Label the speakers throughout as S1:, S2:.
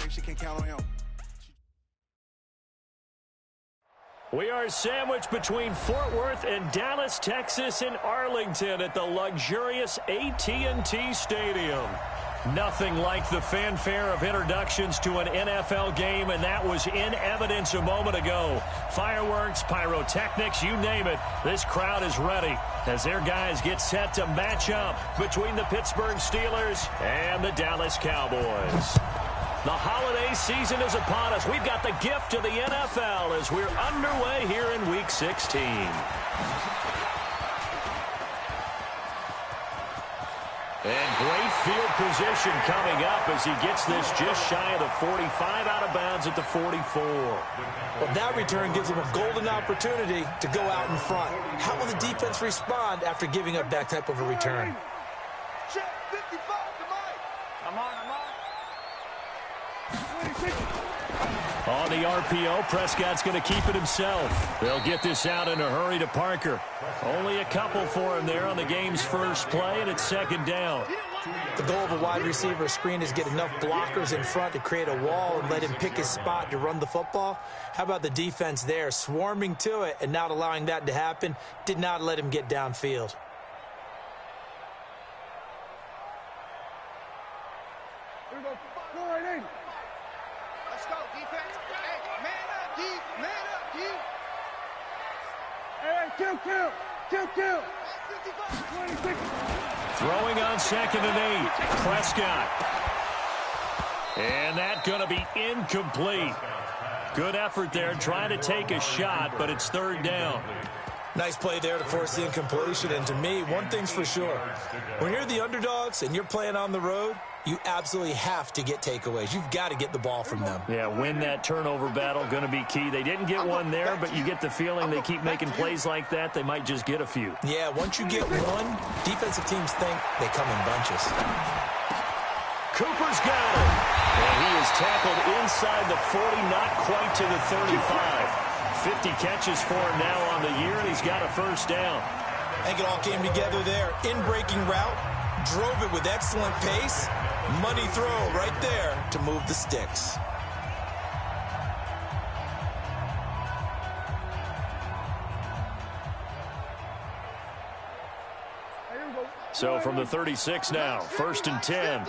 S1: She can't count on him.
S2: We are sandwiched between Fort Worth and Dallas, Texas, and Arlington at the luxurious AT&T Stadium. Nothing like the fanfare of introductions to an NFL game, and that was in evidence a moment ago. Fireworks, pyrotechnics, you name it. This crowd is ready as their guys get set to match up between the Pittsburgh Steelers and the Dallas Cowboys. The holiday season is upon us. We've got the gift of the NFL as we're underway here in Week 16. And great field position coming up as he gets this just shy of the 45, out of bounds at the 44.
S3: Well, that return gives him a golden opportunity to go out in front. How will the defense respond after giving up that type of a return?
S4: Check 55 to Mike. I'm on.
S2: On the RPO, Prescott's going to keep it himself. They'll get this out in a hurry to Parker. Only a couple for him there on the game's first play, and it's second down.
S3: The goal of a wide receiver screen is get enough blockers in front to create a wall and let him pick his spot to run the football. How about the defense there, swarming to it and not allowing that to happen? Did not let him get downfield.
S4: Here we go. Go right in. Let's go, defense. Hey, man up, D. Man up, D. Hey, kill. 26.
S2: Throwing on 2nd and 8. Prescott. And that's going to be incomplete. Good effort there trying to take a shot, but it's third down.
S3: Nice play there to force the incompletion. And to me, one thing's for sure. When you're the underdogs and you're playing on the road, you absolutely have to get takeaways. You've got to get the ball from them.
S2: Yeah, win that turnover battle, going to be key. They didn't get one there, but you get the feeling they keep making plays like that, they might just get a few.
S3: Yeah, once you get one, defensive teams think they come in bunches.
S2: Cooper's got it. And he is tackled inside the 40, not quite to the 35. 50 catches for him now on the year, and he's got a first down.
S3: I think it all came together there. In-breaking route, drove it with excellent pace. Money throw right there to move the sticks.
S2: So from the 36 now, 1st and 10.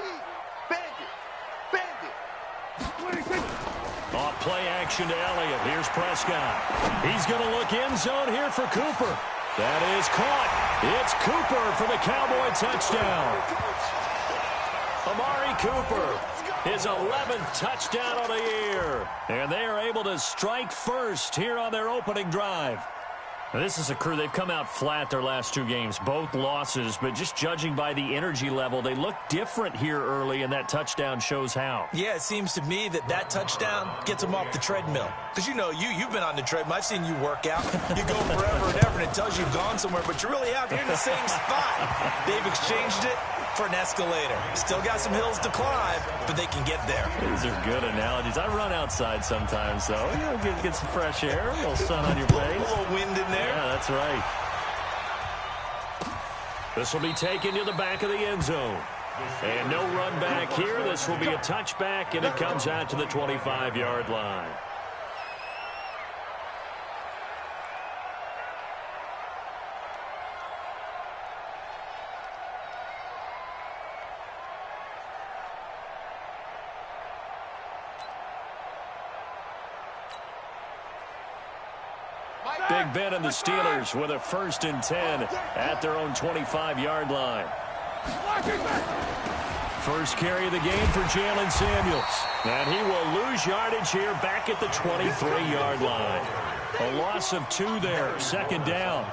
S2: Off play action to Elliott. Here's Prescott. He's going to look end zone here for Cooper. That is caught. It's Cooper for the Cowboy touchdown. Amari Cooper, his 11th touchdown of the year. And they are able to strike first here on their opening drive. Now, this is a crew. They've come out flat their last 2 games, both losses, but just judging by the energy level, they look different here early, and that touchdown shows how.
S3: Yeah, it seems to me that touchdown gets them off the treadmill. Because, you've been on the treadmill. I've seen you work out. You go forever and ever, and it tells you you've gone somewhere, but you really have. You're in the same spot. They've exchanged it for an escalator. Still got some hills to climb, but they can get there.
S2: These are good analogies. I run outside sometimes, though. Get some fresh air, a little sun on your face.
S3: A little wind in there.
S2: Yeah, that's right. This will be taken to the back of the end zone. And no run back here. This will be a touchback, and it comes out to the 25-yard line. Big Ben and the Steelers with a 1st and 10 at their own 25-yard line. First carry of the game for Jalen Samuels. And he will lose yardage here back at the 23-yard line. A loss of 2 there, 2nd down.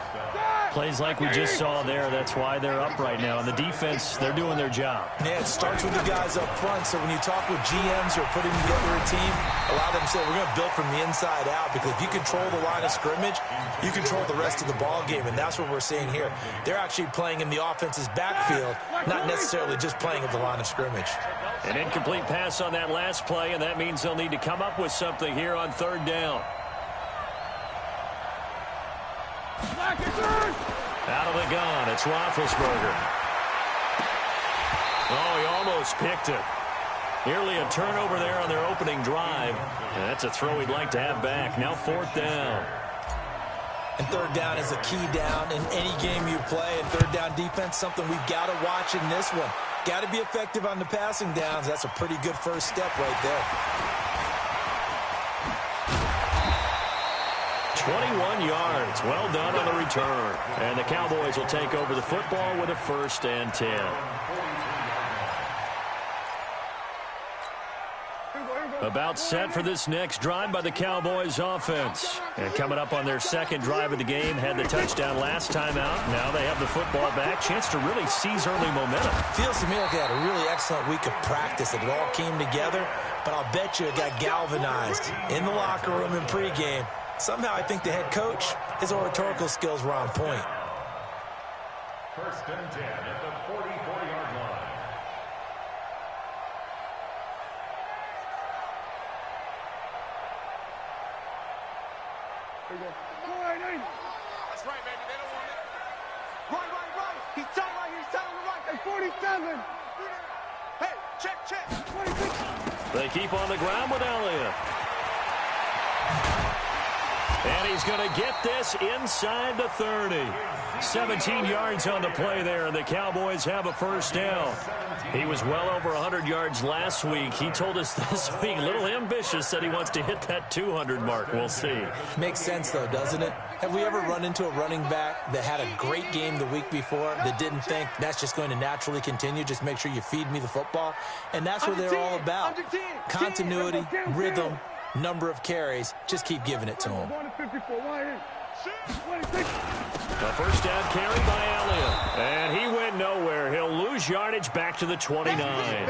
S2: Plays like we just saw there. That's why they're up right now. And the defense, they're doing their job.
S3: Yeah, it starts with the guys up front. So when you talk with GMs who are putting together a team, a lot of them say, we're going to build from the inside out. Because if you control the line of scrimmage, you control the rest of the ball game. And that's what we're seeing here. They're actually playing in the offense's backfield, not necessarily just playing at the line of scrimmage.
S2: An incomplete pass on that last play, and that means they'll need to come up with something here on 3rd down. Out of the gun, it's Roethlisberger. Oh, he almost picked it. Nearly a turnover there on their opening drive. And that's a throw he'd like to have back. Now 4th down.
S3: And 3rd down is a key down in any game you play. And 3rd down defense, something we've got to watch in this one. Got to be effective on the passing downs. That's a pretty good first step right there.
S2: 21 yards. Well done on the return. And the Cowboys will take over the football with a 1st and 10. About set for this next drive by the Cowboys offense. And coming up on their 2nd drive of the game, had the touchdown last time out. Now they have the football back. Chance to really seize early momentum.
S3: Feels to me like they had a really excellent week of practice. It all came together, but I'll bet you it got galvanized in the locker room in pregame. Somehow I think the head coach, his oratorical skills were on point.
S1: 1st and 10 at the 44-yard line.
S4: That's right, baby. They don't want it. Right. He's telling the right. At 47. Hey, check. 26.
S2: They keep on the ground with Elliott. And he's going to get this inside the 30. 17 yards on the play there, and the Cowboys have a 1st down. He was well over 100 yards last week. He told us this week, a little ambitious, said he wants to hit that 200 mark. We'll see.
S3: Makes sense, though, doesn't it? Have we ever run into a running back that had a great game the week before that didn't think that's just going to naturally continue? Just make sure you feed me the football. And that's what they're all about. Continuity, rhythm, number of carries. Just keep giving it to them.
S2: The 1st down carry by Elliott. And he went nowhere. He'll lose yardage back to the 29.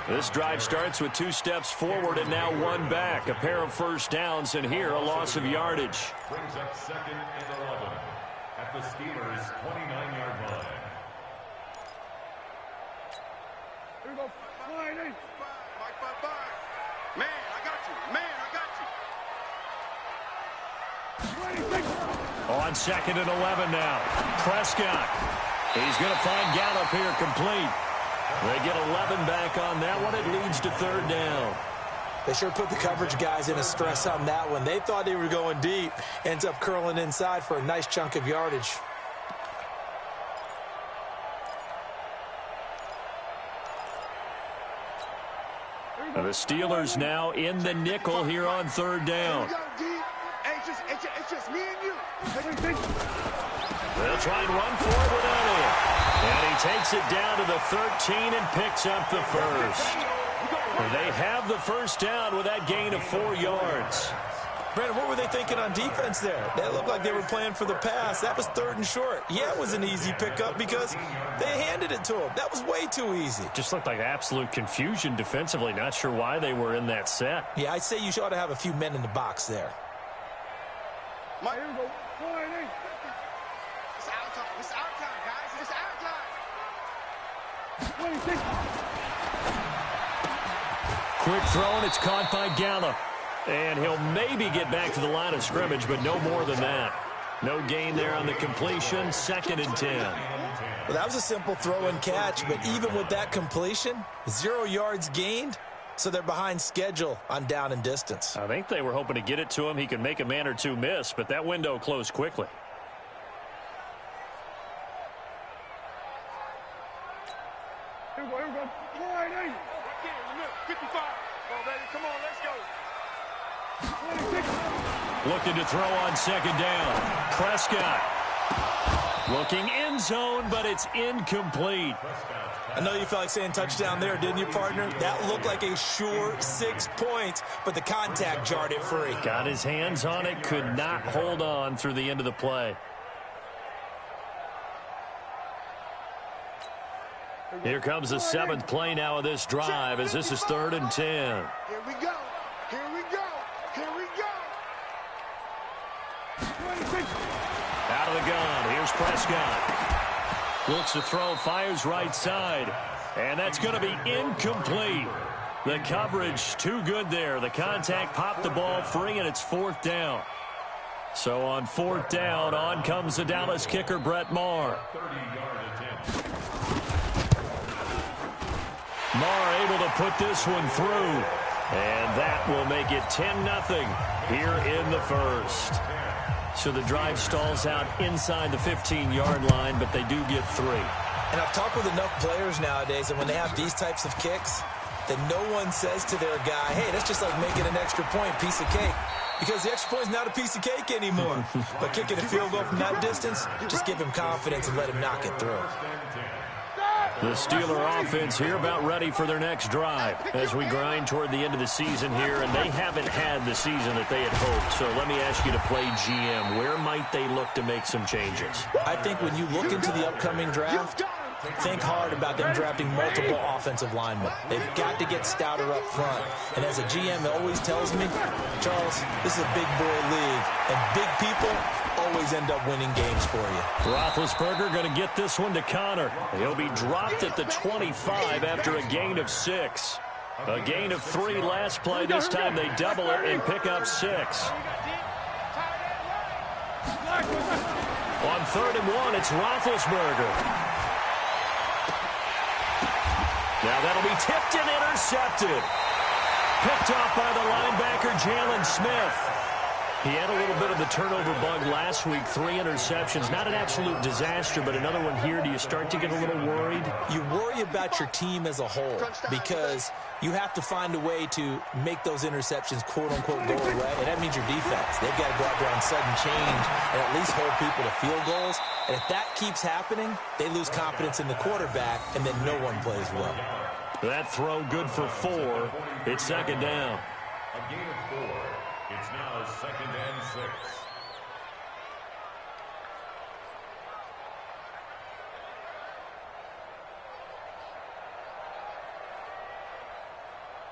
S2: This drive starts with 2 steps forward and now 1 back. A pair of 1st downs, and here a loss of yardage.
S1: Brings up 2nd and 11 at the Steelers' 29-yard line.
S4: Here we go. 5. Man, I got you. 26.
S2: On 2nd and 11 now. Prescott. He's going to find Gallup here complete. They get 11 back on that one. It leads to 3rd down.
S3: They sure put the coverage guys in a stress on that one. They thought they were going deep. Ends up curling inside for a nice chunk of yardage.
S2: And the Steelers now in the nickel here on 3rd down.
S4: It's just me and you.
S2: They'll try and run for it with Elliott. And he takes it down to the 13 and picks up the 1st. They have the 1st down with that gain of 4 yards.
S3: Brandon, what were they thinking on defense there? That looked like they were playing for the pass. That was 3rd and short. Yeah, it was an easy pickup because they handed it to him. That was way too easy.
S2: Just looked like absolute confusion defensively. Not sure why they were in that set.
S3: Yeah, I'd say you ought to have a few men in the box there.
S4: Here we go. 4 and 8. It's our time. It's our time, guys. It's our time. 26.
S2: Quick throw, and it's caught by Gallup. And he'll maybe get back to the line of scrimmage, but no more than that. No gain there on the completion. 2nd and 10.
S3: Well, that was a simple throw and catch, but even with that completion, 0 yards gained, so they're behind schedule on down and distance.
S2: I think they were hoping to get it to him. He could make a man or two miss, but that window closed quickly.
S4: Here we go. 4 and 8. 55. Come on, baby. Come on, let's go. 26.
S2: Looking to throw on 2nd down. Prescott. Looking end zone, but it's incomplete.
S3: I know you felt like saying touchdown there, didn't you, partner? That looked like a sure 6 points, but the contact jarred it free.
S2: Got his hands on it, could not hold on through the end of the play. Here comes the 7th play now of this drive as this is 3rd and 10.
S4: Here we go. Here we go. Here we go. 26.
S2: Out of the gun. Here's Prescott. Looks to throw, fires right side. And that's going to be incomplete. The coverage too good there. The contact popped the ball free, and it's 4th down. So on 4th down, on comes the Dallas kicker, Brett Maher. Marr able to put this one through. And that will make it 10-0 here in the first. So the drive stalls out inside the 15-yard line, but they do get 3.
S3: And I've talked with enough players nowadays, and when they have these types of kicks, that no one says to their guy, hey, that's just like making an extra point, piece of cake. Because the extra point is not a piece of cake anymore. But kicking a field goal from that distance, just give him confidence and let him knock it through.
S2: The Steeler offense here about ready for their next drive as we grind toward the end of the season here, and they haven't had the season that they had hoped. So let me ask you to play GM. Where might they look to make some changes?
S3: I think when you look into the upcoming draft, think hard about them drafting multiple offensive linemen. They've got to get stouter up front. And as a GM, it always tells me, Charles, this is a big boy league, and big people always end up winning games for you.
S2: Roethlisberger going to get this one to Connor. He'll be dropped at the 25 after a gain of 6. A gain of 3 last play. This time they double it and pick up 6. On 3rd and 1, it's Roethlisberger. Now that'll be tipped and intercepted. Picked off by the linebacker, Jalen Smith. He had a little bit of the turnover bug last week, 3 interceptions. Not an absolute disaster, but another one here. Do you start to get a little worried?
S3: You worry about your team as a whole because you have to find a way to make those interceptions, quote-unquote, go away, and that means your defense. They've got to go out there on sudden change and at least hold people to field goals. And if that keeps happening, they lose confidence in the quarterback, and then no one plays well.
S2: That throw good for 4. It's 2nd down.
S1: A gain of 4. It's now 2nd and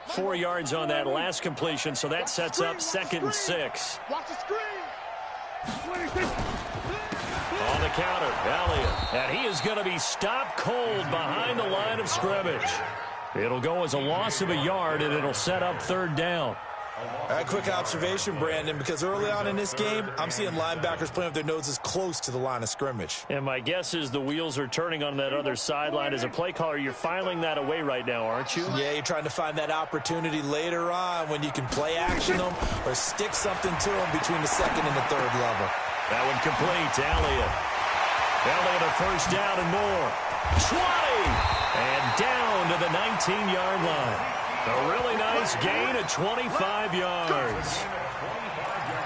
S1: 6.
S2: Four yards on that last completion, so that sets up 2nd and 6.
S4: Watch the screen.
S2: On the counter, Elliott. And he is going to be stopped cold behind the line of scrimmage. It'll go as a loss of a yard, and it'll set up 3rd down.
S3: All right, quick observation, Brandon, because early on in this game, I'm seeing linebackers playing with their noses close to the line of scrimmage.
S2: And my guess is the wheels are turning on that other sideline. As a play caller, you're filing that away right now, aren't you?
S3: Yeah, you're trying to find that opportunity later on when you can play action them or stick something to them between the 2nd and the 3rd level.
S2: That one complete to Elliott. Elliott a 1st down and more. 20! And down to the 19-yard line. A really nice gain of 25 yards.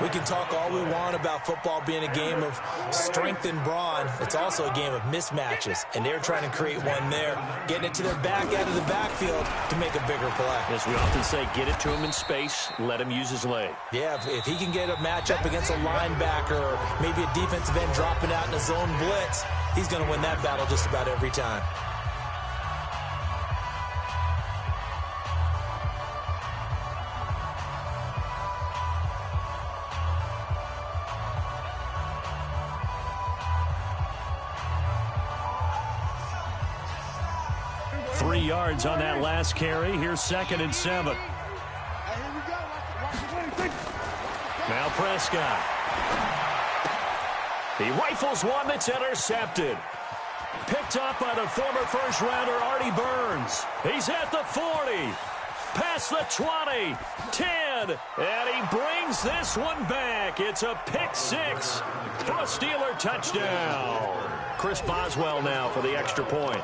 S3: We can talk all we want about football being a game of strength and brawn. It's also a game of mismatches, and they're trying to create one there, getting it to their back out of the backfield to make a bigger play.
S2: As we often say, get it to him in space, let him use his leg.
S3: Yeah, if he can get a matchup against a linebacker or maybe a defensive end dropping out in a zone blitz, he's going to win that battle just about every time.
S2: Yards on that last carry. Here's 2nd and 7. Now Prescott. He rifles one that's intercepted. Picked up by the former first-rounder Artie Burns. He's at the 40. Past the 20. 10. And he brings this one back. It's a pick 6 for a Steeler touchdown. Chris Boswell now for the extra point.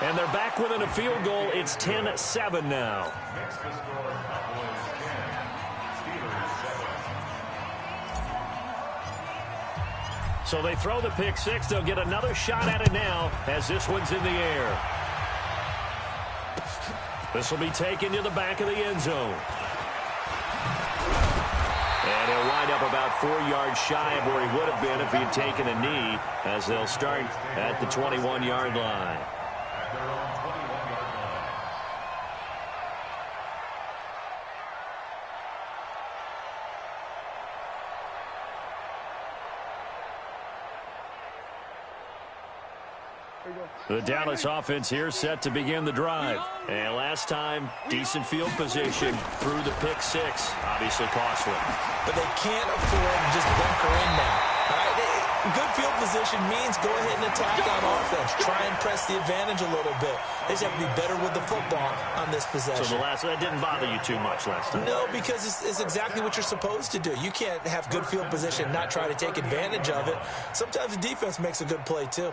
S2: And they're back within a field goal. It's 10-7 now.
S1: Next to score, Cowboys 10, Steelers 7.
S2: So they throw the pick 6. They'll get another shot at it now as this one's in the air. This will be taken to the back of the end zone. And he'll wind up about 4 yards shy of where he would have been if he had taken a knee, as they'll start at the 21-yard line.
S1: At their own 21-yard line.
S2: The Dallas offense here set to begin the drive. And last time, decent field position through the pick six. Obviously costly.
S3: But they can't afford to just bunker in now. All right? Good field position means go ahead and attack on offense. Try and press the advantage a little bit. They just have to be better with the football on this possession.
S2: So that didn't bother you too much last time?
S3: No, because it's exactly what you're supposed to do. You can't have good field position and not try to take advantage of it. Sometimes the defense makes a good play, too.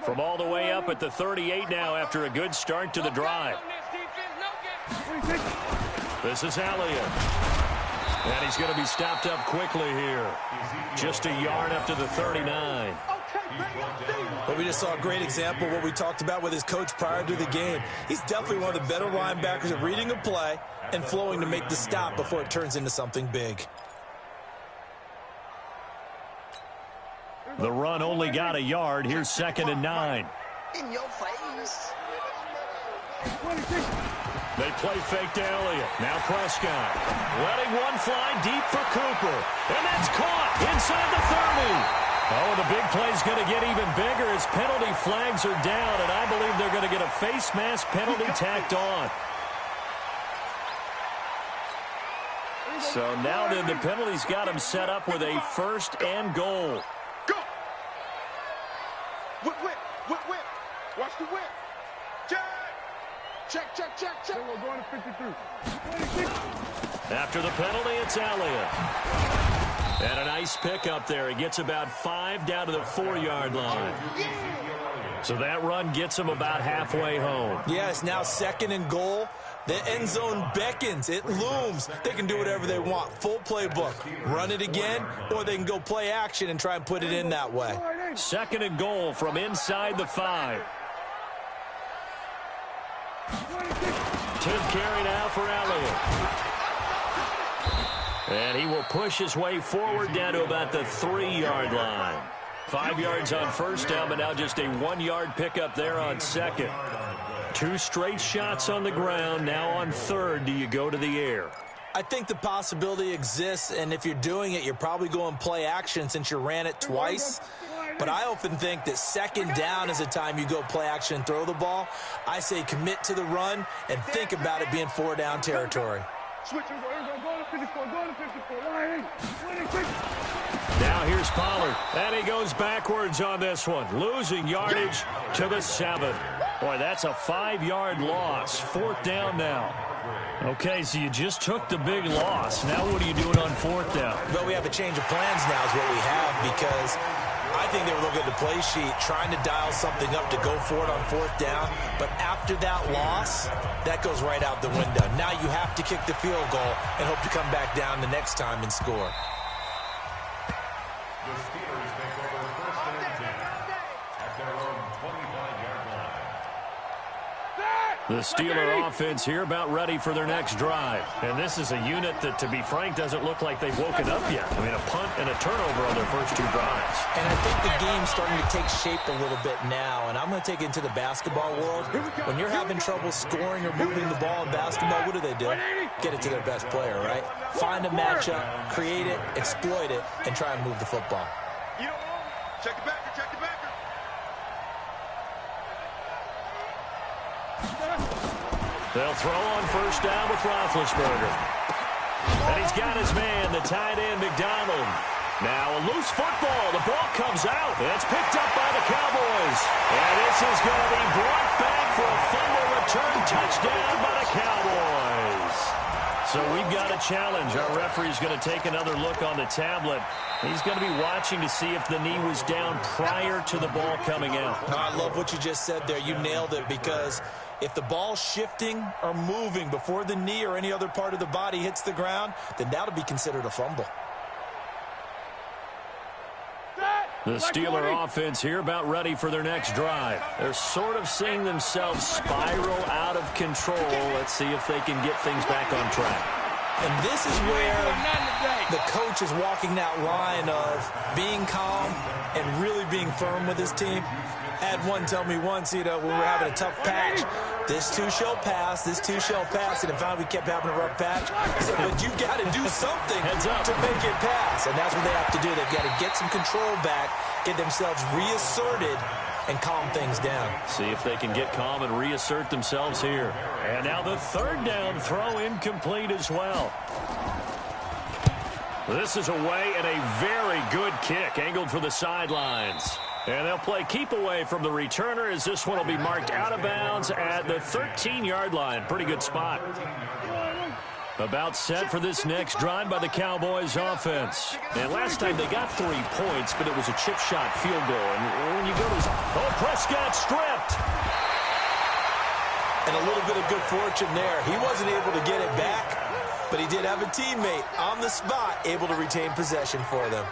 S2: From all the way up at the 38 now after a good start to the drive. This is Elliott. And he's going to be stopped up quickly here. Just a yard up to the 39.
S3: But we just saw a great example of what we talked about with his coach prior to the game. He's definitely one of the better linebackers at reading a play and flowing to make the stop before it turns into something big.
S2: The run only got a yard. Here's 2nd and 9.
S4: In your face.
S2: They play fake to Elliott. Now Prescott. Letting one fly deep for Cooper. And that's caught inside the 30. Oh, the big play's going to get even bigger as penalty flags are down, and I believe they're going to get a face mask penalty tacked on. So now then the penalty's got him set up with a 1st and goal.
S4: Go! Whip, whip, whip, whip. Watch the whip. Check, check, check, check. We're going to 53.
S2: After the penalty, it's Elliott. And a nice pickup there. He gets about 5 down to the 4-yard line. So that run gets him about halfway home.
S3: Yeah, it's now 2nd and goal. The end zone beckons. It looms. They can do whatever they want. Full playbook. Run it again, or they can go play action and try and put it in that way.
S2: 2nd and goal from inside the 5. 10th carry now for Elliott. And he will push his way forward down to about the 3-yard line. 5 yards on 1st down, but now just a 1-yard pickup there on 2nd. 2 straight shots on the ground. Now on 3rd, do you go to the air?
S3: I think the possibility exists, and if you're doing it, you're probably going play action since you ran it twice. But I often think that 2nd down is the time you go play action and throw the ball. I say commit to the run and think about it being 4-down territory.
S2: Now here's Pollard, and he goes backwards on this one, losing yardage to the 7. Boy, that's a 5-yard loss. 4th down now. Okay, so you just took the big loss. Now what are you doing on 4th down?
S3: Well, we have a change of plans now is what we have, because I think they were looking at the play sheet, trying to dial something up to go for it on 4th down. But after that loss, that goes right out the window. Now you have to kick the field goal and hope to come back down the next time and score.
S1: The Steelers take over 1st and 10 at their own 25-yard line.
S2: The Steeler offense here about ready for their next drive. And this is a unit that, to be frank, doesn't look like they've woken up yet. I mean, a punt and a turnover on their first 2 drives.
S3: And I think the game's starting to take shape a little bit now. And I'm going to take it into the basketball world. When you're having trouble scoring or moving the ball in basketball, what do? Get it to their best player, right? Find a matchup, create it, exploit it, and try and move the football.
S4: You don't know. Check the backer, check the backer.
S2: They'll throw on 1st down with Roethlisberger. And he's got his man, the tight end, McDonald. Now a loose football. The ball comes out. It's picked up by the Cowboys. And this is going to be brought back for a fumble return touchdown by the Cowboys. So we've got a challenge. Our referee's going to take another look on the tablet. He's going to be watching to see if the knee was down prior to the ball coming out.
S3: I love what you just said there. You nailed it, because if the ball's shifting or moving before the knee or any other part of the body hits the ground, then that'll be considered a fumble.
S2: The Steeler offense here about ready for their next drive. They're sort of seeing themselves spiral out of control. Let's see if they can get things back on track.
S3: And this is where the coach is walking that line of being calm and really being firm with his team. Had one tell me once, when we were having a tough patch, this too shall pass, this too shall pass, and if finally we kept having a rough patch, he said, but you've got to do something to make it pass. And that's what they have to do. They've got to get some control back, get themselves reasserted, and calm things down.
S2: See if they can get calm and reassert themselves here. And now the third down throw incomplete as well. This is away and a very good kick angled for the sidelines. And they'll play keep away from the returner as this one will be marked out of bounds at the 13-yard line. Pretty good spot. About set for this next drive by the Cowboys offense. And last time they got 3 points, but it was a chip shot field goal. And when you go to... Prescott stripped.
S3: And a little bit of good fortune there. He wasn't able to get it back, but he did have a teammate on the spot able to retain possession for them.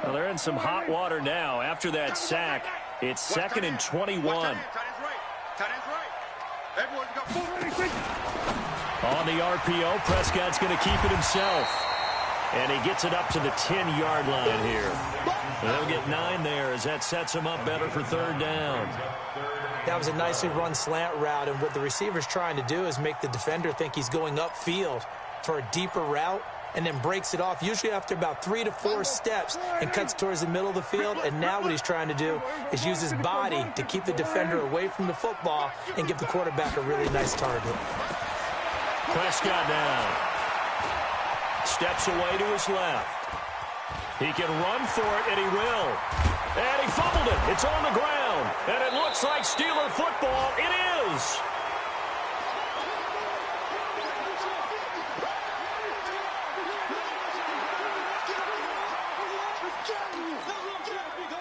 S2: Well, they're in some hot water now. After that sack, it's 2nd and 21. On the RPO, Prescott's going to keep it himself. And he gets it up to the 10-yard line here. They'll get 9 there as that sets him up better for third down.
S3: That was a nicely run slant route, and what the receiver's trying to do is make the defender think he's going upfield for a deeper route, and then breaks it off, usually after about 3 to 4 steps, and cuts towards the middle of the field. And now what he's trying to do is use his body to keep the defender away from the football and give the quarterback a really nice target.
S2: Prescott down. Steps away to his left. He can run for it, and he will. And he fumbled it. It's on the ground. And it looks like Steeler football. It is.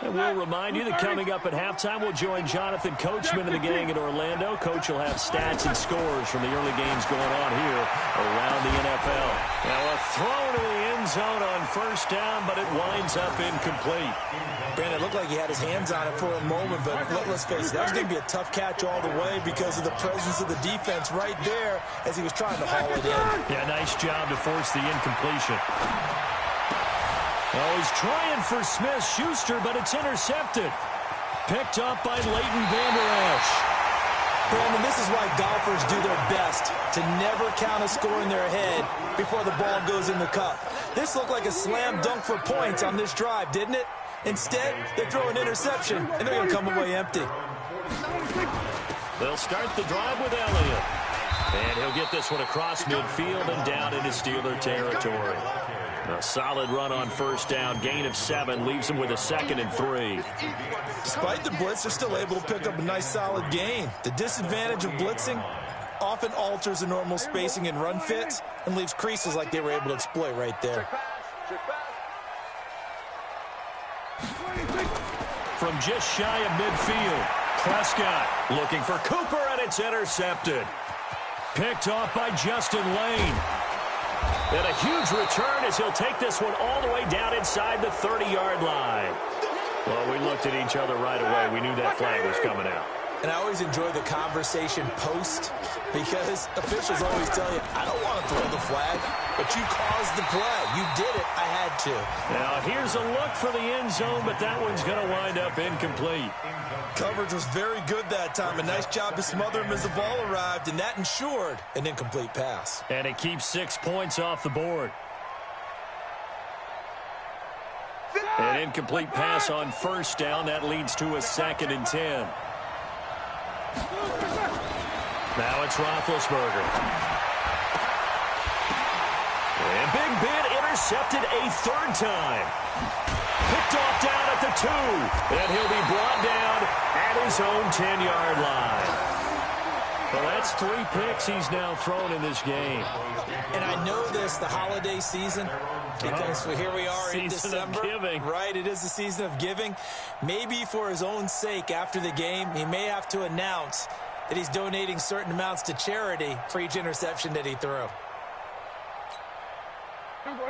S2: And we'll remind you that coming up at halftime, we'll join Jonathan Coachman and the gang in Orlando. Coach will have stats and scores from the early games going on here around the NFL. Now a throw to the end zone on first down, but it winds up incomplete.
S3: Brandon, it looked like he had his hands on it for a moment, but let's face it, that was going to be a tough catch all the way because of the presence of the defense right there as he was trying to haul it in.
S2: Yeah, nice job to force the incompletion. Oh, he's trying for Smith-Schuster, but it's intercepted. Picked up by Leighton Vander Esch.
S3: Brandon, this is why golfers do their best to never count a score in their head before the ball goes in the cup. This looked like a slam dunk for points on this drive, didn't it? Instead, they throw an interception, and they're going to come away empty.
S2: They'll start the drive with Elliott. And he'll get this one across midfield and down into Steeler territory. A solid run on first down. Gain of 7 leaves him with a 2nd and 3.
S3: Despite the blitz, they're still able to pick up a nice solid gain. The disadvantage of blitzing often alters the normal spacing and run fits and leaves creases like they were able to exploit right there.
S2: From just shy of midfield, Prescott looking for Cooper, and it's intercepted. Picked off by Justin Lane. And a huge return as he'll take this one all the way down inside the 30-yard line. Well, we looked at each other right away. We knew that flag was coming out.
S3: And I always enjoy the conversation post because officials always tell you, I don't want to throw the flag, but you caused the play. You did it. I had to.
S2: Now, here's a look for the end zone, but that one's going to wind up incomplete.
S3: Coverage was very good that time. A nice job to smother him as the ball arrived, and that ensured an incomplete pass.
S2: And it keeps 6 points off the board. An incomplete pass on first down. That leads to a 2nd and 10. Now it's Roethlisberger. And Big Ben intercepted a 3rd time. Picked off down at the 2. And he'll be brought down at his own 10-yard line. Well, that's 3 picks he's now thrown in this game.
S3: And I know this, the holiday season, because here we are in
S2: Season
S3: December.
S2: of giving.
S3: Right, it is the season of giving. Maybe for his own sake after the game, he may have to announce that he's donating certain amounts to charity for each interception that he threw.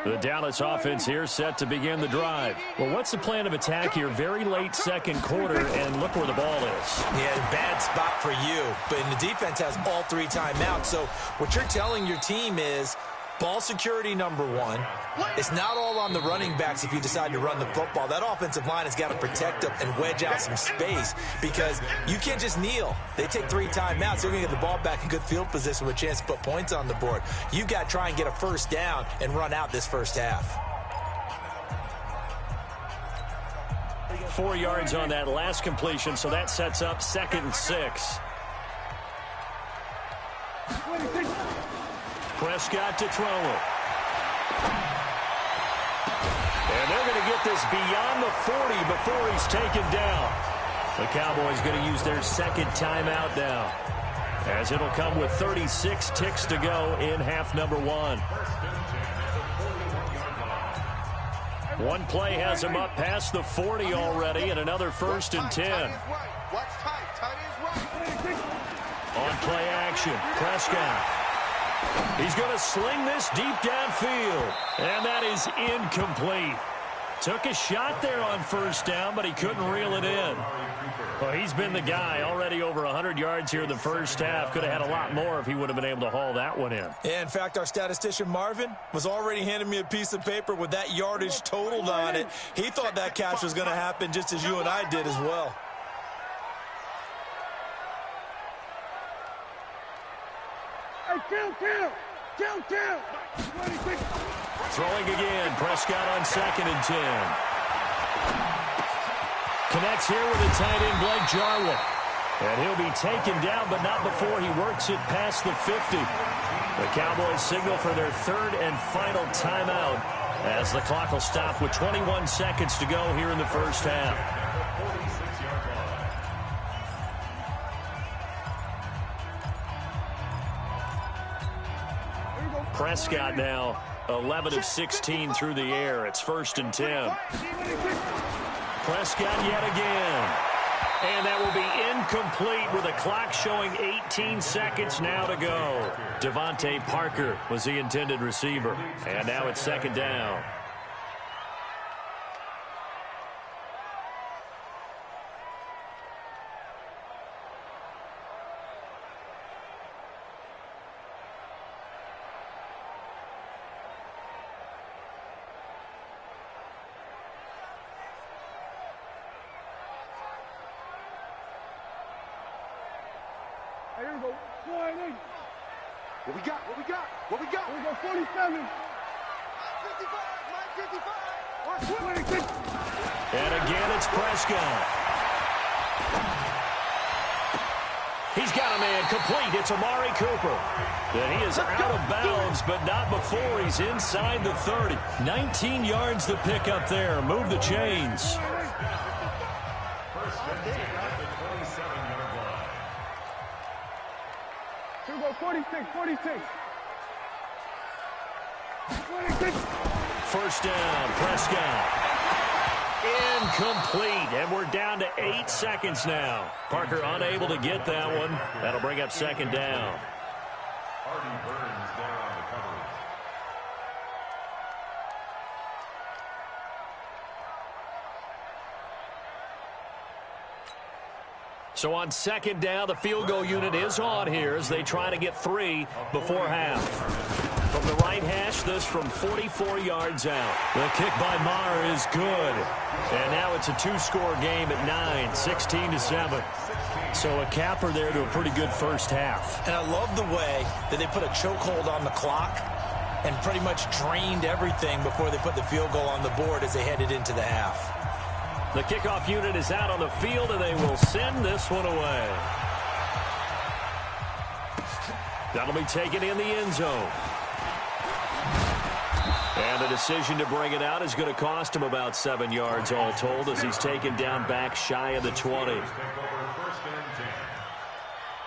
S2: The Dallas offense here set to begin the drive. Well, what's the plan of attack here? Very late second quarter, and look where the ball is.
S3: Yeah, bad spot for you. But the defense has all 3 timeouts. So what you're telling your team is ball security number 1. It's not all on the running backs if you decide to run the football. That offensive line has got to protect them and wedge out some space because you can't just kneel. They take 3 timeouts. They're going to get the ball back in good field position with a chance to put points on the board. You've got to try and get a first down and run out this first half.
S2: 4 yards on that last completion, so that sets up 2nd and 6. Prescott to throw it. And they're going to get this beyond the 40 before he's taken down. The Cowboys going to use their 2nd timeout now, as it'll come with 36 ticks to go in half number 1. One play has him up past the 40 already, and another 1st and 10. On play action, Prescott. He's going to sling this deep downfield, and that is incomplete. Took a shot there on 1st down, but he couldn't reel it in. Well, he's been the guy, already over 100 yards here in the first half. Could have had a lot more if he would have been able to haul that one in.
S3: Yeah, in fact, our statistician Marvin was already handing me a piece of paper with that yardage totaled on it. He thought that catch was going to happen just as you and I did as well.
S2: Throwing again, Prescott on 2nd and 10. Connects here with a tight end, Blake Jarwin. And he'll be taken down, but not before he works it past the 50. The Cowboys signal for their 3rd and final timeout, as the clock will stop with 21 seconds to go here in the first half. Prescott now 11 of 16 through the air. It's 1st and 10. Prescott yet again. And that will be incomplete with a clock showing 18 seconds now to go. Devontae Parker was the intended receiver. And now it's 2nd down.
S4: What we got? What we got? What we got? Here we go, 47. 55.
S2: And again, it's Prescott. He's got a man complete. It's Amari Cooper. And he is out of bounds, but not before he's inside the 30. 19 yards the pick up there. Move the chains.
S1: First and 10 at the 27-yard line.
S4: Here we go, 46. 46.
S2: First down, Prescott. Incomplete, and we're down to 8 seconds now. Parker unable to get that one. That'll bring up 2nd down.
S1: Artie Burns there on the coverage.
S2: So on 2nd down, the field goal unit is on here as they try to get 3 before half. From the right hash, this from 44 yards out. The kick by Maher is good. And now it's a 2-score game at 9, 16-7. So a capper there to a pretty good first half.
S3: And I love the way that they put a chokehold on the clock and pretty much drained everything before they put the field goal on the board as they headed into the half.
S2: The kickoff unit is out on the field, and they will send this one away. That'll be taken in the end zone. And the decision to bring it out is going to cost him about 7 yards all told as he's taken down back shy of the 20.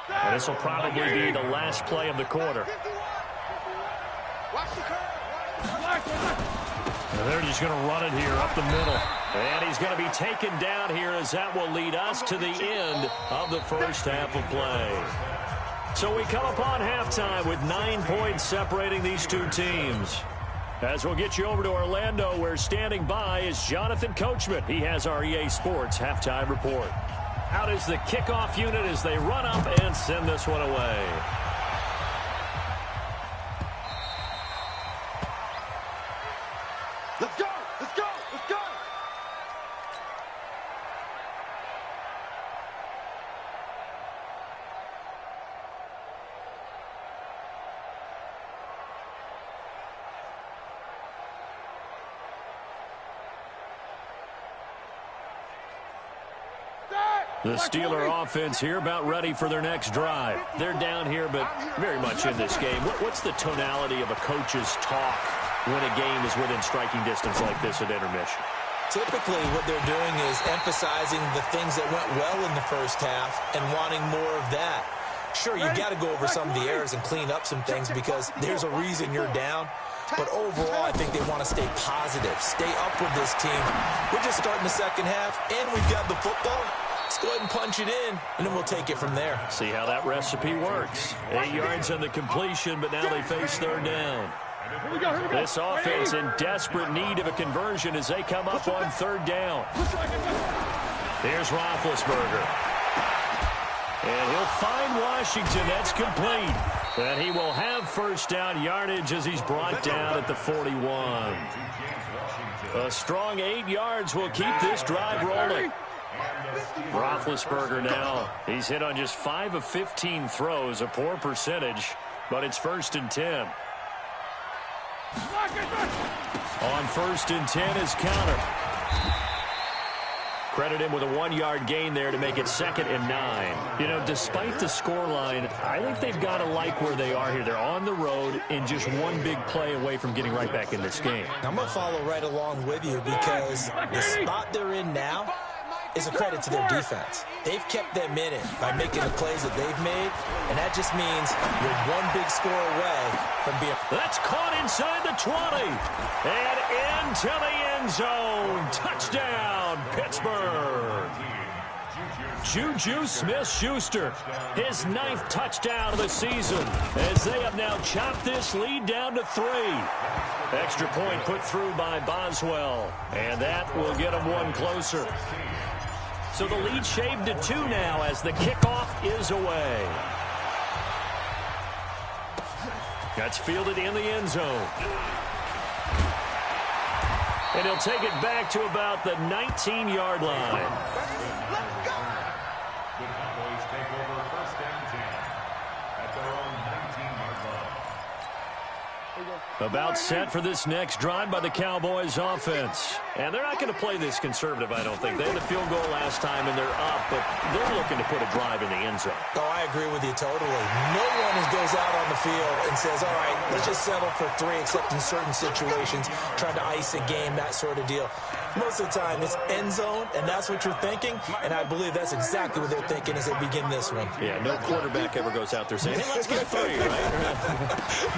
S2: And this will probably be the last play of the quarter. And they're just going to run it here up the middle. And he's going to be taken down here as that will lead us to the end of the first half of play. So we come upon halftime with 9 points separating these two teams. As we'll get you over to Orlando, where standing by is Jonathan Coachman. He has our EA Sports halftime report. Out is the kickoff unit as they run up and send this one away.
S4: Let's go! Let's go! Let's go!
S2: The Steeler offense here about ready for their next drive. They're down here, but very much in this game. What's the tonality of a coach's talk when a game is within striking distance like this at intermission?
S3: Typically, what they're doing is emphasizing the things that went well in the first half and wanting more of that. Sure, you've got to go over some of the errors and clean up some things because there's a reason you're down. But overall, I think they want to stay positive, stay up with this team. We're just starting the second half, and we've got the football. Let's go ahead and punch it in, and then we'll take it from there.
S2: See how that recipe works. 8 yards on the completion, but now they face third down. This offense in desperate need of a conversion as they come up on third down. Here's Roethlisberger. And he'll find Washington. That's complete. And he will have first down yardage as he's brought down at the 41. A strong 8 yards will keep this drive rolling. Roethlisberger now. He's hit on just 5 of 15 throws, a poor percentage, but it's 1st and 10. On 1st and 10 is counter. Credit him with a 1-yard gain there to make it 2nd and 9. You know, despite the scoreline, I think they've got to like where they are here. They're on the road and just one big play away from getting right back in this game.
S3: I'm going to follow right along with you because the spot they're in now is a credit to their defense. They've kept them in it by making the plays that they've made, and that just means you're one big score away from being...
S2: That's caught inside the 20, and into the end zone. Touchdown, Pittsburgh. Juju Smith-Schuster, his 9th touchdown of the season, as they have now chopped this lead down to 3. Extra point put through by Boswell, and that will get them one closer. So the lead shaved to 2 now as the kickoff is away. That's fielded in the end zone. And he'll take it back to about the 19-yard line.
S1: The Cowboys take over 1st and 10 at their own 19-yard line.
S2: About set for this next drive by the Cowboys offense. And they're not going to play this conservative, I don't think. They had a field goal last time, and they're up, but they're looking to put a drive in the end zone.
S3: Oh, I agree with you totally. No one goes out on the field and says, all right, let's just settle for 3, except in certain situations, trying to ice a game, that sort of deal. Most of the time, it's end zone, and that's what you're thinking, and I believe that's exactly what they're thinking as they begin this one.
S2: Yeah, no quarterback ever goes out there saying, hey, let's get 3, right?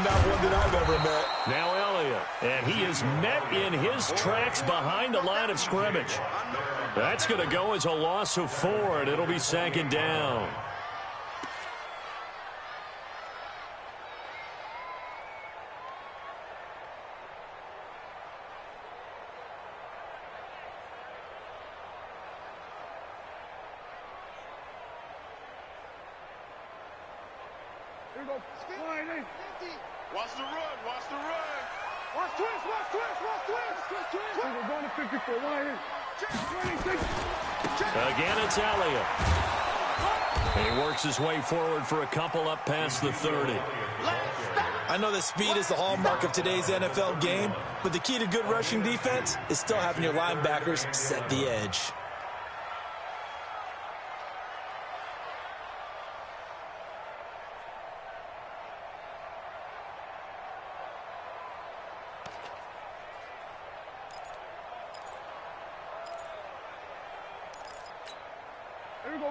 S3: Not one that I've ever met.
S2: Now Elliott, and he is met in his tracks behind the line of scrimmage. That's going to go as a loss of 4, and it'll be 2nd down.
S4: Watch the run, watch the run. Watch twist, watch twist, watch twist. We're going to 54, right here.
S2: Again, it's Elliott. And he works his way forward for a couple up past the 30.
S3: I know that speed is the hallmark of today's NFL game, but the key to good rushing defense is still having your linebackers set the edge.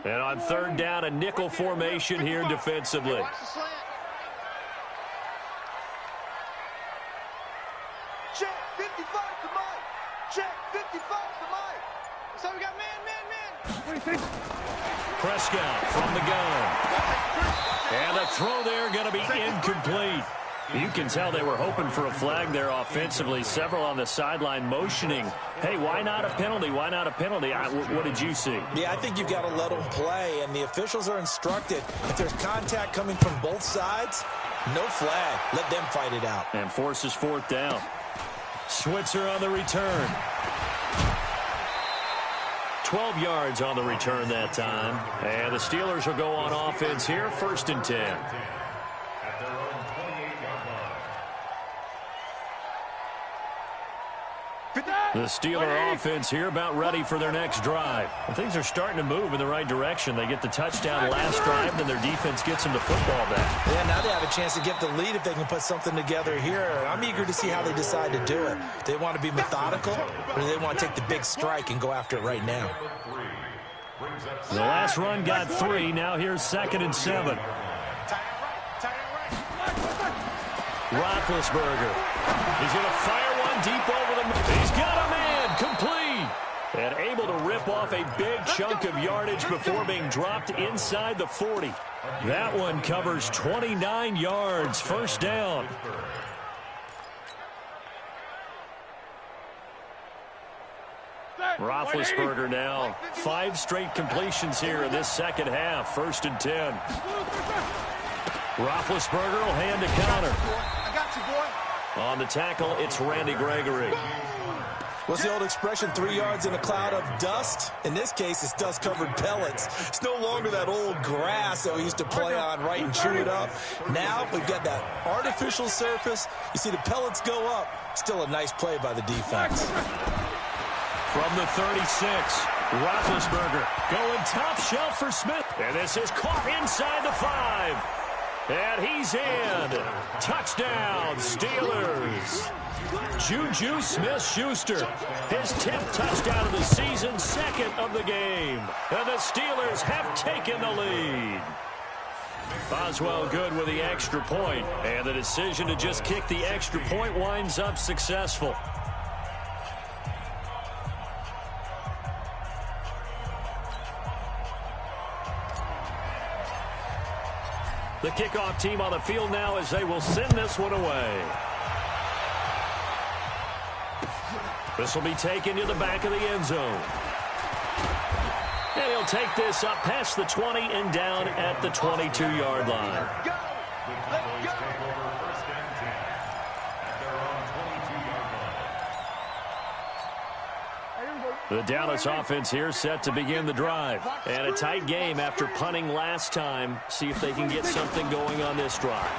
S2: And on 3rd down, a nickel formation here defensively.
S4: Watch the slant. Check 55 to Mike. Check 55 to Mike. So we got man.
S2: Prescott from the gun. And the throw there going to be incomplete. You can tell they were hoping for a flag there offensively. Several on the sideline motioning, hey, why not a penalty? Why not a penalty? What did you see?
S3: Yeah, I think you've got to let them play, and the officials are instructed. If there's contact coming from both sides, no flag. Let them fight it out.
S2: And forces fourth down. Switzer on the return. 12 yards on the return that time. And the Steelers will go on offense here, 1st and 10. The Steeler offense here about ready for their next drive. And things are starting to move in the right direction. They get the touchdown last drive, then their defense gets them the football back.
S3: Yeah, now they have a chance to get the lead if they can put something together here. I'm eager to see how they decide to do it. Do they want to be methodical, or do they want to take the big strike and go after it right now?
S2: The last run got 3. Now here's 2nd and 7. Roethlisberger. He's going to fire one deep over the middle. He's got a man complete. And able to rip off a big chunk of yardage before being dropped inside the 40. That one covers 29 yards. 1st down. Roethlisberger now 5 straight completions here in this second half. 1st and 10. Roethlisberger will hand a counter.
S4: I got you, boy.
S2: On the tackle, it's Randy Gregory.
S3: What's the old expression, 3 yards in a cloud of dust? In this case, it's dust-covered pellets. It's no longer that old grass that we used to play on, right, and chew it up. Now we've got that artificial surface. You see the pellets go up. Still a nice play by the defense.
S2: From the 36, Roethlisberger going top shelf for Smith. And this is caught inside the 5. And he's in. Touchdown, Steelers. Juju Smith-Schuster, his 10th touchdown of the season, 2nd of the game. And the Steelers have taken the lead. Boswell good with the extra point. And the decision to just kick the extra point winds up successful. The kickoff team on the field now as they will send this one away. This will be taken to the back of the end zone. And he'll take this up past the 20 and down at the 22-yard line. The Dallas offense here set to begin the drive. And a tight game after punting last time. See if they can get something going on this drive.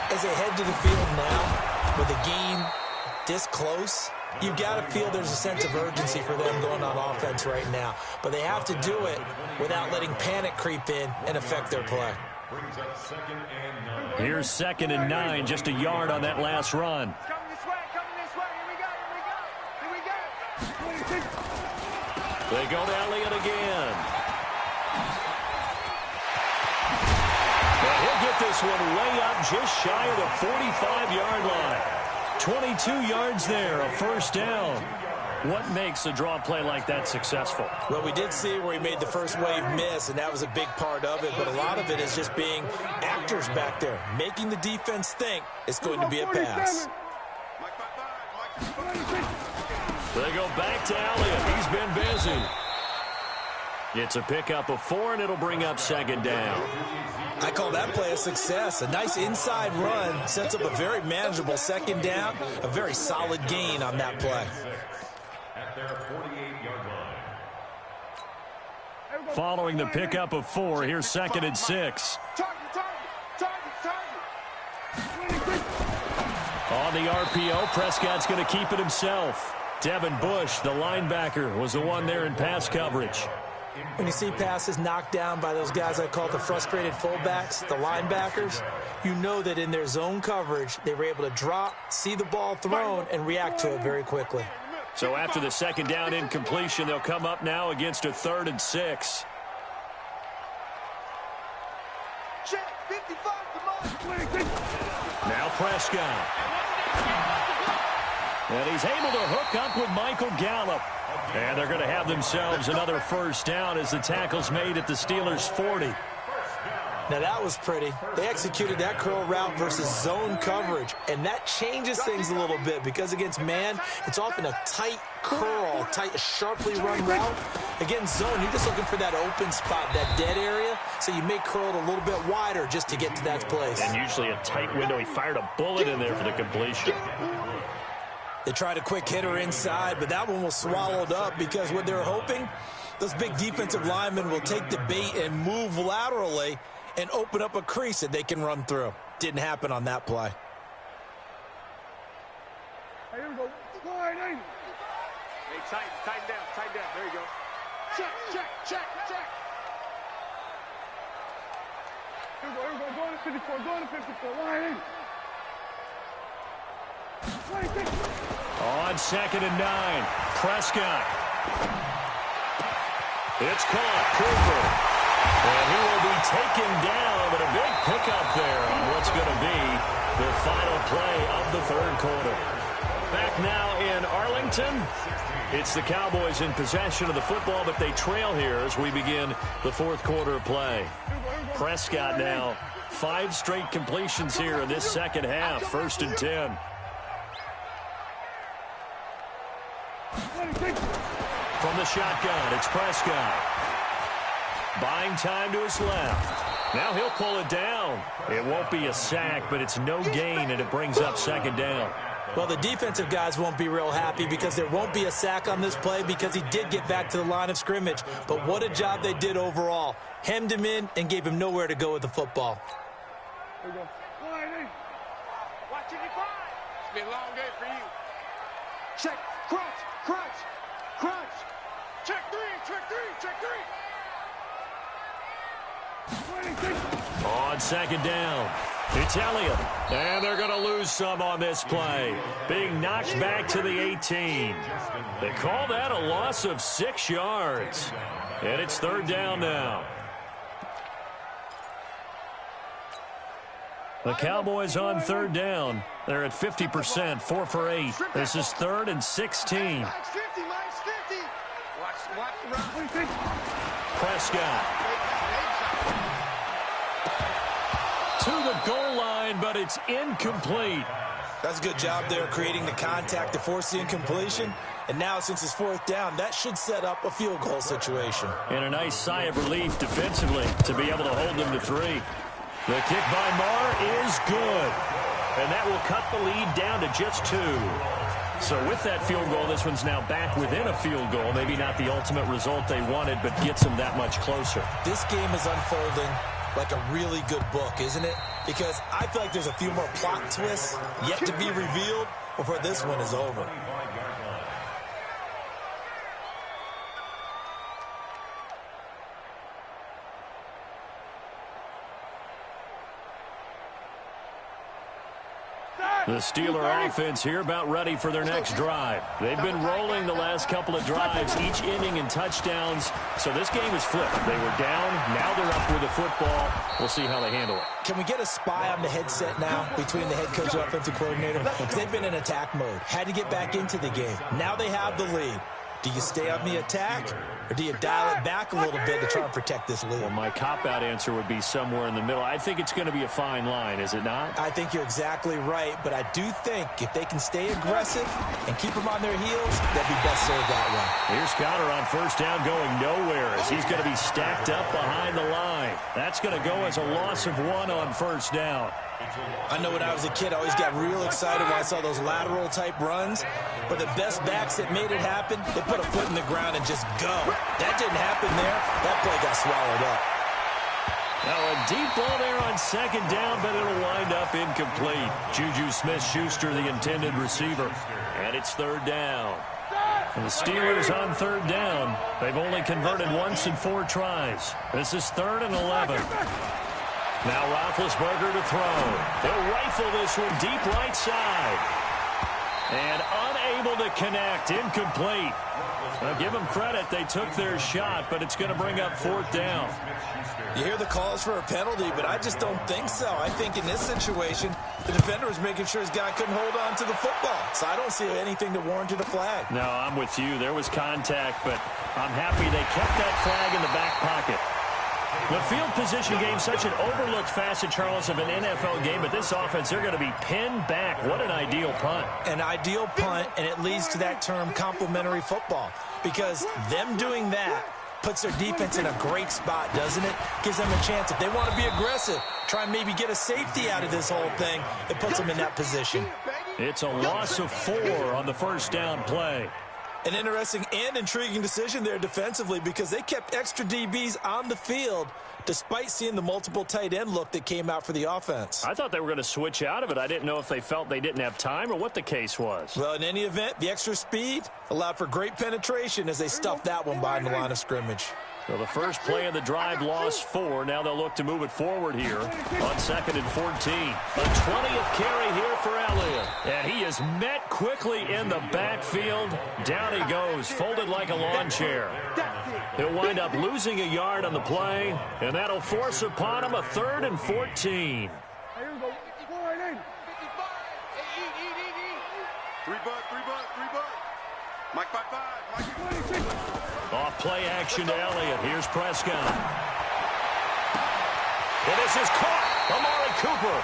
S3: As they head to the field now, with the game this close, you've got to feel there's a sense of urgency for them going on offense right now. But they have to do it without letting panic creep in and affect their play.
S2: Here's 2nd and 9, just a yard on that last run. They go to Elliott again. And he'll get this one way up just shy of the 45-yard line. 22 yards there, a 1st down. What makes a draw play like that successful?
S3: Well, we did see where he made the first wave miss, and that was a big part of it. But a lot of it is just being actors back there, making the defense think it's going to be a pass.
S2: They go back to Elliott. He's been busy. It's a pickup of 4, and it'll bring up 2nd down.
S3: I call that play a success. A nice inside run sets up a very manageable 2nd down. A very solid gain on that play.
S1: At their 48-yard line.
S2: Following the pickup of 4, here's 2nd and 6. On the RPO, Prescott's going to keep it himself. Devin Bush, the linebacker, was the one there in pass coverage.
S3: When you see passes knocked down by those guys I call the frustrated fullbacks, the linebackers, you know that in their zone coverage, they were able to drop, see the ball thrown, and react to it very quickly.
S2: So after the 2nd down incompletion, they'll come up now against a 3rd and 6. Now Prescott. And he's able to hook up with Michael Gallup. And they're going to have themselves another 1st down as the tackle's made at the Steelers' 40.
S3: Now that was pretty. They executed that curl route versus zone coverage, and that changes things a little bit because against man, it's often a tight curl, tight, sharply run route. Against zone, you're just looking for that open spot, that dead area, so you may curl it a little bit wider just to get to that place.
S2: And usually a tight window. He fired a bullet in there for the completion.
S3: They tried a quick hitter inside, but that one was swallowed up because what they were hoping, those big defensive linemen will take the bait and move laterally and open up a crease that they can run through. Didn't happen on that play.
S4: Hey, here we go. Line 80. Hey, tighten down. There you go. Check. Here we go. Go to 54. Line 80.
S2: On 2nd and 9, Prescott. It's caught, Cooper. And he will be taken down, but a big pickup there on what's going to be the final play of the 3rd quarter. Back now in Arlington. It's the Cowboys in possession of the football, but they trail here as we begin the 4th quarter play. Prescott now 5 straight completions here in this second half. 1st and 10. From the shotgun, it's Prescott. Buying time to his left. Now he'll pull it down. It won't be a sack, but it's no gain, and it brings up 2nd down.
S3: Well, the defensive guys won't be real happy because there won't be a sack on this play because he did get back to the line of scrimmage. But what a job they did overall. Hemmed him in and gave him nowhere to go with the football.
S4: Here we go. Watch it, it's been a long day for you. Check, crunch. Check three.
S2: On 2nd down, it's Elliott. And they're going to lose some on this play. Being knocked back to the 18. They call that a loss of 6 yards. And it's 3rd down now. The Cowboys on 3rd down. They're at 50%, 4 for 8. This is 3rd and 16.
S4: Watch the run.
S2: Prescott. To the goal line, but it's incomplete.
S3: That's a good job there creating the contact to force the incompletion. And now since it's 4th down, that should set up a field goal situation.
S2: And a nice sigh of relief defensively to be able to hold them to 3. The kick by Marr is good. And that will cut the lead down to just 2. So with that field goal, this one's now back within a field goal. Maybe not the ultimate result they wanted, but gets them that much closer.
S3: This game is unfolding like a really good book, isn't it? Because I feel like there's a few more plot twists yet to be revealed before this one is over.
S2: The Steeler offense here about ready for their next drive. They've been rolling the last couple of drives, each inning in touchdowns. So this game is flipped. They were down. Now they're up with the football. We'll see how they handle it.
S3: Can we get a spy on the headset now between the head coach and offensive coordinator? Because they've been in attack mode. Had to get back into the game. Now they have the lead. Do you stay on the attack, or do you dial it back a little bit to try and protect this lead?
S2: Well, my cop-out answer would be somewhere in the middle. I think it's going to be a fine line, is it not?
S3: I think you're exactly right, but I do think if they can stay aggressive and keep them on their heels, they'll be best served that way.
S2: Here's Conner on 1st down going nowhere as he's going to be stacked up behind the line. That's going to go as a loss of 1 on 1st down.
S3: I know when I was a kid, I always got real excited when I saw those lateral-type runs. But the best backs that made it happen, they put a foot in the ground and just go. That didn't happen there. That play got swallowed up.
S2: Now a deep ball there on 2nd down, but it'll wind up incomplete. Juju Smith-Schuster, the intended receiver. And it's 3rd down. And the Steelers on 3rd down. They've only converted once in 4 tries. This is 3rd and 11. Now Roethlisberger to throw. They'll rifle this one deep right side. And unable to connect. Incomplete. Now give them credit. They took their shot, but it's going to bring up 4th down.
S3: You hear the calls for a penalty, but I just don't think so. I think in this situation, the defender was making sure his guy couldn't hold on to the football. So I don't see anything that warranted a flag.
S2: No, I'm with you. There was contact, but I'm happy they kept that flag in the back pocket. The field position game, such an overlooked facet, Charles, of an NFL game, but this offense, they're going to be pinned back. What an ideal punt.
S3: An ideal punt, and it leads to that term complementary football, because them doing that puts their defense in a great spot, doesn't it? Gives them a chance. If they want to be aggressive, try and maybe get a safety out of this whole thing, it puts them in that position.
S2: It's a loss of 4 on the first down play.
S3: An interesting and intriguing decision there defensively, because they kept extra DBs on the field despite seeing the multiple tight end look that came out for the offense.
S2: I thought they were going to switch out of it. I didn't know if they felt they didn't have time or what the case was.
S3: Well, in any event, the extra speed allowed for great penetration as they stuffed that one behind the line of scrimmage.
S2: So the first play of the drive lost 4. Now they'll look to move it forward here on 2nd and 14. A 20th carry here for Elliott. And he is met quickly in the backfield. Down he goes, folded like a lawn chair. He'll wind up losing a yard on the play, and that'll force upon him a 3rd and 14.
S4: Three bucks. Mike 5-5.
S2: Off play action to Elliott. Here's Prescott. And this is caught. Amari Cooper.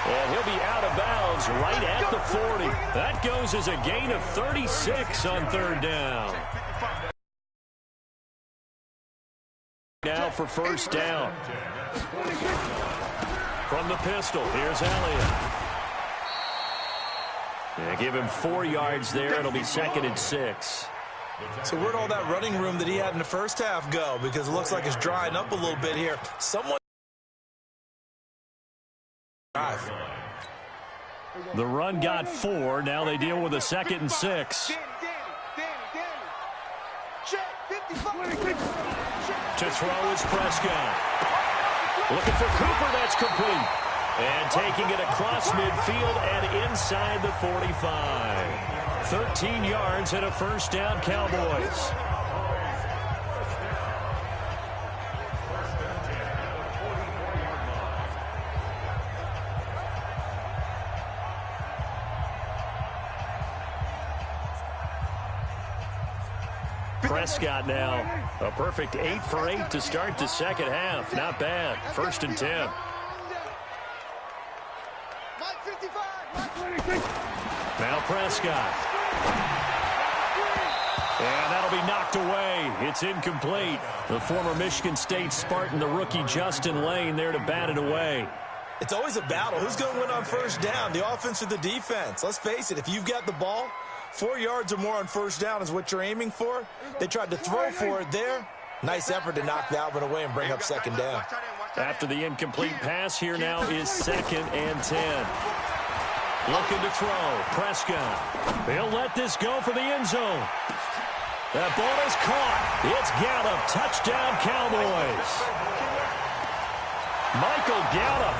S2: And he'll be out of bounds right at the 40. That goes as a gain of 36 on 3rd down. Now for first down. From the pistol, here's Elliott. Yeah, give him 4 yards there. It'll be 2nd and 6.
S3: So where'd all that running room that he had in the first half go? Because it looks like it's drying up a little bit here. Someone.
S2: The run got 4. Now they deal with a 2nd and 6. To throw is Prescott. Looking for Cooper. That's complete. And taking it across midfield and inside the 45. 13 yards and a first down, Cowboys. Prescott now, a perfect 8 for 8 to start the second half. Not bad. 1st and 10. Now Prescott. And that'll be knocked away. It's incomplete. The former Michigan State Spartan, the rookie Justin Lane, there to bat it away.
S3: It's always a battle. Who's going to win on first down, the offense or the defense? Let's face it, if you've got the ball, 4 yards or more on first down is what you're aiming for. They tried to throw for it there. Nice effort to knock that one away and bring up 2nd down.
S2: After the incomplete pass, here now is 2nd and 10. Looking to throw. Prescott. He'll let this go for the end zone. That ball is caught. It's Gallup. Touchdown, Cowboys. Michael Gallup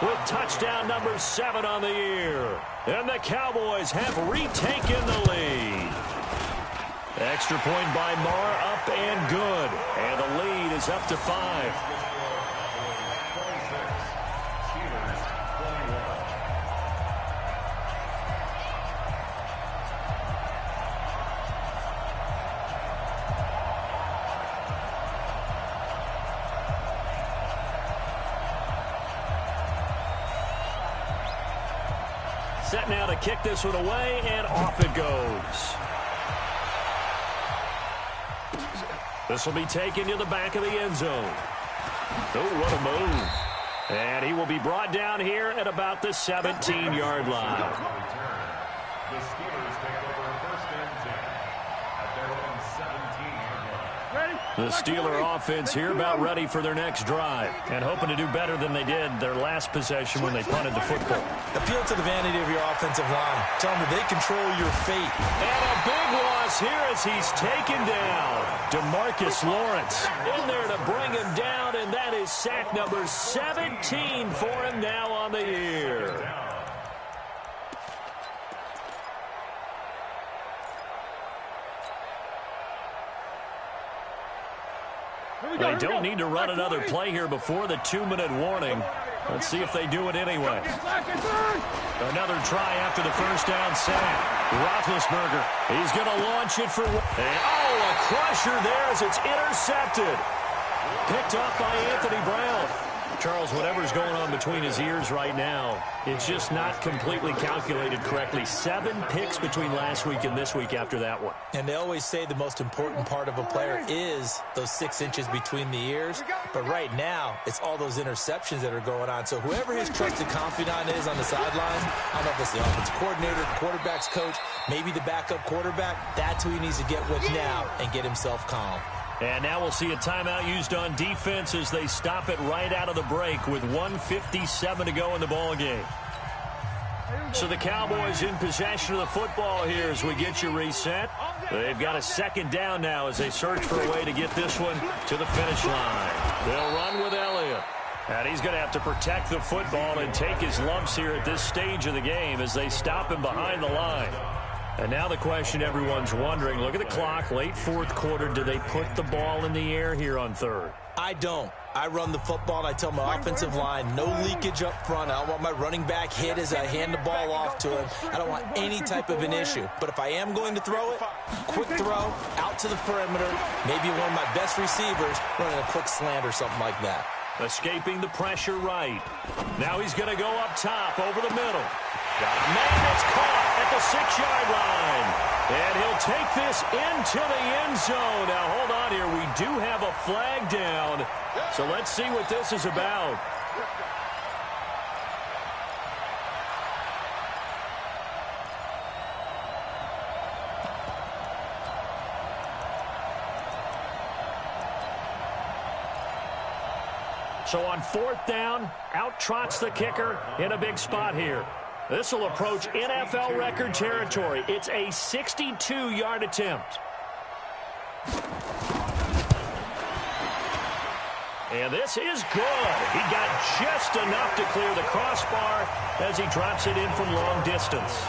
S2: with touchdown number 7 on the year. And the Cowboys have retaken the lead. Extra point by Marr, up and good. And the lead is up to 5. Set now to kick this one away, and off it goes. This will be taken to the back of the end zone. Oh, what a move. And he will be brought down here at about the 17-yard line.
S1: The Steelers take over 1st and 10 at their own 17-yard line.
S2: The Steeler offense here about ready for their next drive and hoping to do better than they did their last possession when they punted the football.
S3: Appeal to the vanity of your offensive line. Tell them that they control your fate.
S2: And a big loss here as he's taken down. DeMarcus Lawrence in there to bring him down, and that is sack number 17 for him now on the year. They don't need to run another play here before the 2-minute warning. Let's see if they do it anyway. Another try after the first down sack. Roethlisberger, he's going to launch it for... a crusher there as it's intercepted. Picked up by Anthony Brown. Charles, whatever's going on between his ears right now, it's just not completely calculated correctly. 7 picks between last week and this week after that one.
S3: And they always say the most important part of a player is those 6 inches between the ears. But right now, it's all those interceptions that are going on. So whoever his trusted confidant is on the sidelines, I don't know if it's the offensive coordinator, the quarterback's coach, maybe the backup quarterback, that's who he needs to get with now and get himself calm.
S2: And now we'll see a timeout used on defense as they stop it right out of the break with 1:57 to go in the ballgame. So the Cowboys in possession of the football here as we get you reset. They've got a second down now as they search for a way to get this one to the finish line. They'll run with Elliott. And he's going to have to protect the football and take his lumps here at this stage of the game as they stop him behind the line. And now the question everyone's wondering, look at the clock, late fourth quarter, do they put the ball in the air here on third?
S3: I don't. I run the football, and I tell my offensive line, no leakage up front. I don't want my running back hit as I hand the ball off to him. I don't want any type of an issue. But if I am going to throw it, quick throw, out to the perimeter, maybe one of my best receivers running a quick slant or something like that.
S2: Escaping the pressure right. Now he's going to go up top over the middle. Got a man that's caught at the 6-yard line. And he'll take this into the end zone. Now, hold on here. We do have a flag down. So let's see what this is about. So on 4th down, out trots the kicker in a big spot here. This will approach NFL record territory. It's a 62-yard attempt. And this is good. He got just enough to clear the crossbar as he drops it in from long distance.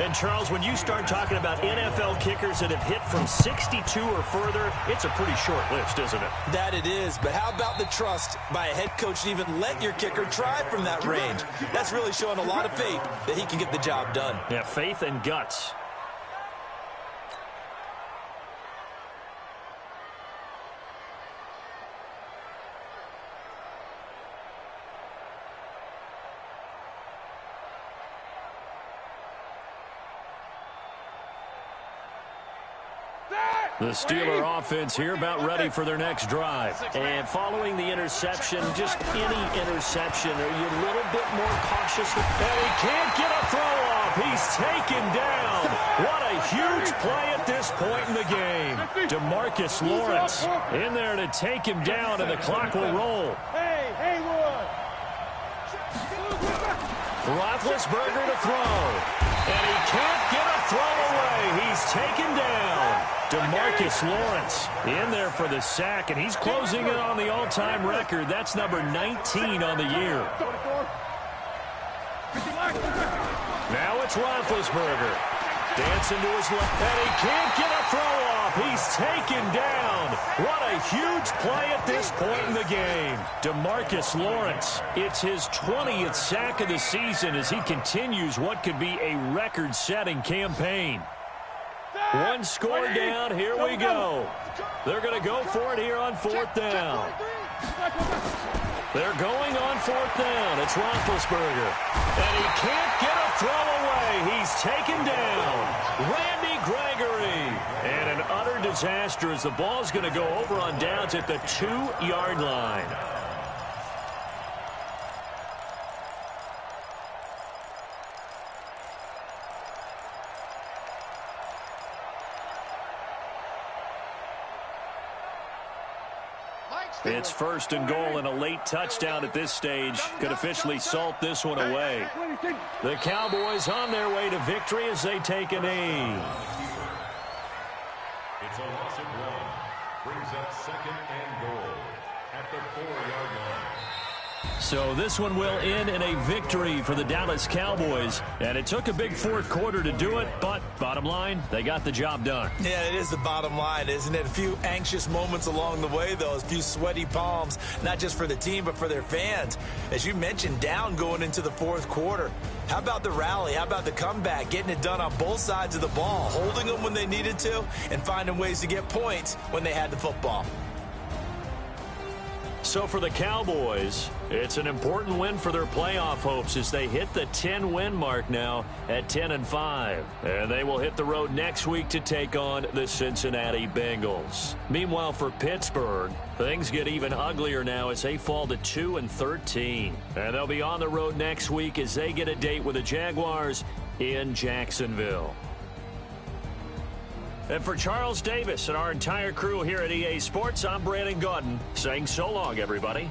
S2: And, Charles, when you start talking about NFL kickers that have hit from 62 or further, it's a pretty short list, isn't it?
S3: That it is, but how about the trust by a head coach to even let your kicker try from that range? That's really showing a lot of faith that he can get the job done.
S2: Yeah, faith and guts. The Steeler offense here about ready for their next drive. And following the interception, just any interception, are you a little bit more cautious? And he can't get a throw off. He's taken down. What a huge play at this point in the game. DeMarcus Lawrence in there to take him down, and the clock will roll. Roethlisberger to throw. And he can't get a throw away. He's taken down. DeMarcus Lawrence in there for the sack, and he's closing in on the all-time record. That's number 19 on the year. Now it's Roethlisberger. Dancing to his left, and he can't get a throw off. He's taken down. What a huge play at this point in the game. DeMarcus Lawrence, it's his 20th sack of the season as he continues what could be a record-setting campaign. One score down, here we go. They're going to go for it here on 4th down. They're going on 4th down. It's Roethlisberger. And he can't get a throw away. He's taken down. Randy Gregory. And an utter disaster as the ball's going to go over on downs at the 2-yard line. It's 1st and goal, and a late touchdown at this stage could officially salt this one away. The Cowboys on their way to victory as they take a knee.
S1: It's a loss of 1. Brings up 2nd and goal at the 4-yard line.
S2: So this one will end in a victory for the Dallas Cowboys. And it took a big 4th quarter to do it, but bottom line, they got the job done.
S3: Yeah, it is the bottom line, isn't it? A few anxious moments along the way, though. A few sweaty palms, not just for the team, but for their fans. As you mentioned, down going into the 4th quarter. How about the rally? How about the comeback? Getting it done on both sides of the ball, holding them when they needed to, and finding ways to get points when they had the football.
S2: So for the Cowboys, it's an important win for their playoff hopes as they hit the 10-win mark now at 10-5. And they will hit the road next week to take on the Cincinnati Bengals. Meanwhile, for Pittsburgh, things get even uglier now as they fall to 2-13. And they'll be on the road next week as they get a date with the Jaguars in Jacksonville. And for Charles Davis and our entire crew here at EA Sports, I'm Brandon Gaudin saying so long, everybody.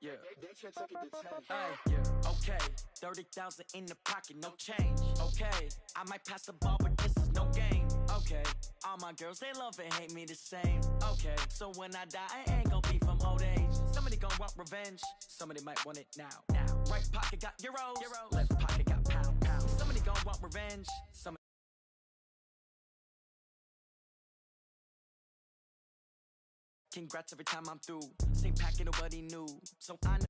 S5: Yeah. Hey, yeah. Okay. 30,000 in the pocket, no change. Okay. I might pass the ball, but this is no game. Okay. All my girls, they love and hate me the same. Okay. So when I die, I ain't gonna be from old age. Somebody gonna want revenge. Somebody might want it now. Right pocket got euros. Left pocket got pound. Somebody gonna want revenge. Congrats every time I'm through. Same packet, nobody knew. So I know.